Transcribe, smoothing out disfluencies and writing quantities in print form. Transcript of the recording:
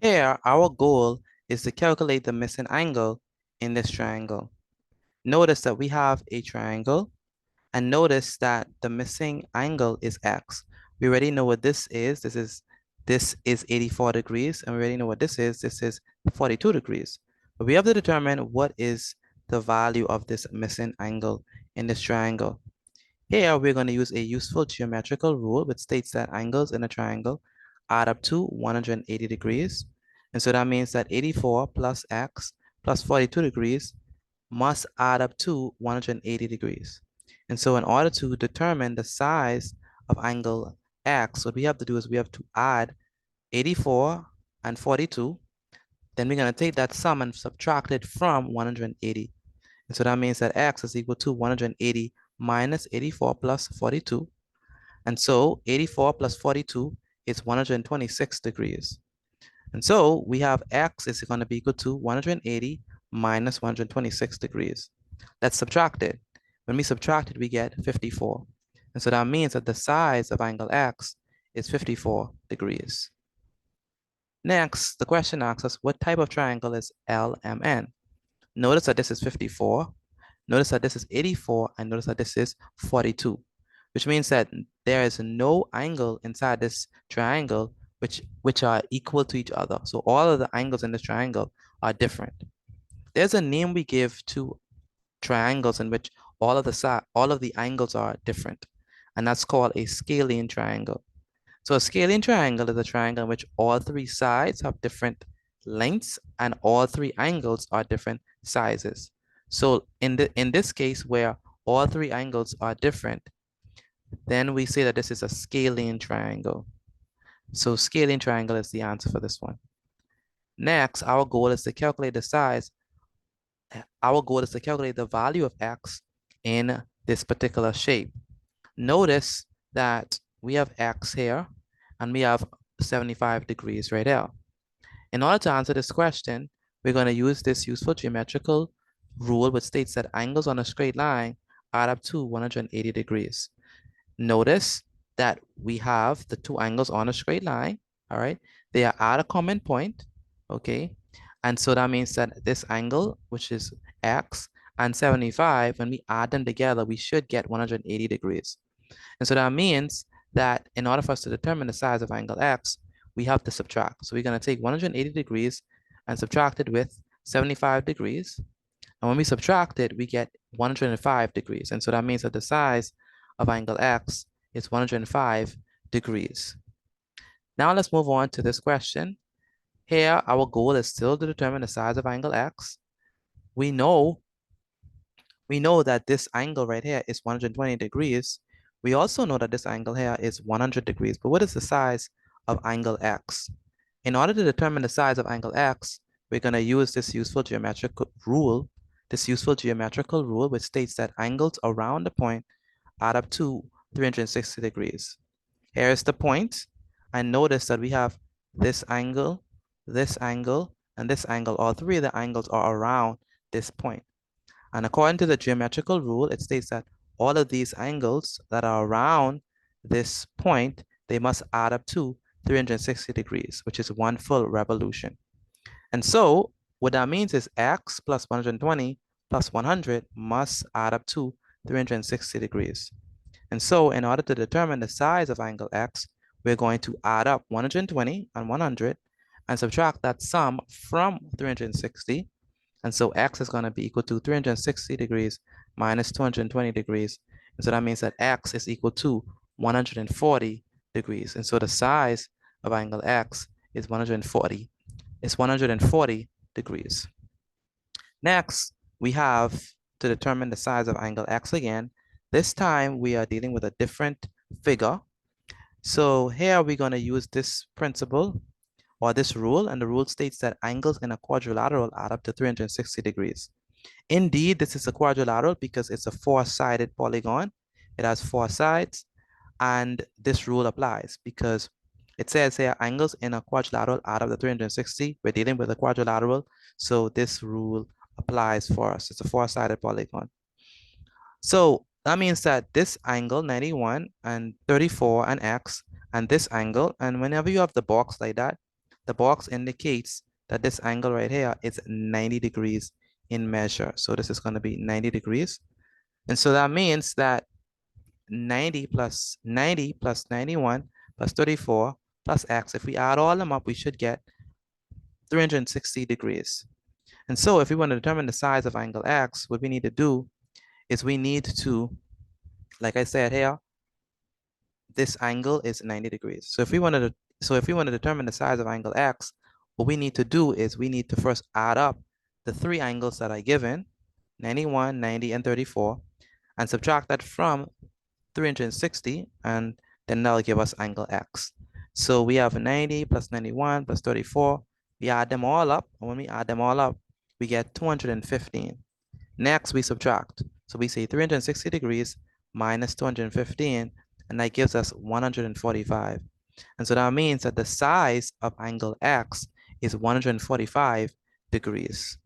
Here, our goal is to calculate the missing angle in this triangle. Notice that we have a triangle, and notice that the missing angle is x. We already know what this is. This is 84 degrees, and we already know what this is. This is 42 degrees. But we have to determine what is the value of this missing angle in this triangle. Here, we're going to use a useful geometrical rule which states that angles in a triangle add up to 180 degrees. And so that means that 84 plus x plus 42 degrees must add up to 180 degrees. And so in order to determine the size of angle x, what we have to do is we have to add 84 and 42. Then we're going to take that sum and subtract it from 180. And so that means that x is equal to 180 minus 84 plus 42. And so 84 plus 42 is 126 degrees. And so we have x is going to be equal to 180 minus 126 degrees. Let's subtract it. When we subtract it, we get 54. And so that means that the size of angle x is 54 degrees. Next, the question asks us, what type of triangle is LMN? Notice that this is 54. Notice that this is 84, and notice that this is 42, which means that there is no angle inside this triangle which are equal to each other. So all of the angles in this triangle are different. There's a name we give to triangles in which all of the angles are different, and that's called a scalene triangle. So a scalene triangle is a triangle in which all three sides have different lengths and all three angles are different sizes. So in this case where all three angles are different, then we say that this is a scalene triangle. So scalene triangle is the answer for this one. Next, our goal is to calculate the size. Our goal is to calculate the value of x in this particular shape. Notice that we have x here and we have 75 degrees right here. In order to answer this question, we're going to use this useful geometrical rule which states that angles on a straight line add up to 180 degrees. Notice that we have the two angles on a straight line, all right? They are at a common point, okay? And so that means that this angle, which is x, and 75, when we add them together, we should get 180 degrees. And so that means that in order for us to determine the size of angle x, we have to subtract. So we're going to take 180 degrees and subtract it with 75 degrees. And when we subtract it, we get 105 degrees. And so that means that the size of angle x is 105 degrees. Now let's move on to this question. Here, our goal is still to determine the size of angle x. We know that this angle right here is 120 degrees. We also know that this angle here is 100 degrees, but what is the size of angle x? In order to determine the size of angle x, we're going to use this useful geometrical rule, which states that angles around the point add up to 360 degrees. Here is the point, and notice that we have this angle, and this angle. All three of the angles are around this point. And according to the geometrical rule, it states that all of these angles that are around this point, they must add up to 360 degrees, which is one full revolution. And so what that means is x plus 120 plus 100 must add up to 360 degrees. And so in order to determine the size of angle x, we're going to add up 120 and 100 and subtract that sum from 360. And so x is going to be equal to 360 degrees minus 220 degrees. And so that means that x is equal to 140 degrees. And so the size of angle x is 140. It's 140 degrees. Next, we have to determine the size of angle x again. This time we are dealing with a different figure. So here we're going to use this principle or this rule, and the rule states that angles in a quadrilateral add up to 360 degrees. Indeed, this is a quadrilateral because it's a four-sided polygon. It has four sides, and this rule applies because it says here angles in a quadrilateral add up to 360. We're dealing with a quadrilateral, so this rule applies for us. It's a four-sided polygon. So that means that this angle 91 and 34 and x and this angle, and whenever you have the box like that, the box indicates that this angle right here is 90 degrees in measure. So this is going to be 90 degrees. And so that means that 90 plus 91 plus 34 plus x, if we add all them up, we should get 360 degrees. And so if we want to determine the size of angle x, what we need to do is we need to, like I said here, this angle is 90 degrees. So if we want to determine the size of angle x, what we need to do is we need to first add up the three angles that are given, 91, 90, and 34, and subtract that from 360, and then that'll give us angle x. So we have 90 plus 91 plus 34. We add them all up, and when we add them all up, we get 215. Next, we subtract. So we say 360 degrees minus 215, and that gives us 145. And so that means that the size of angle x is 145 degrees.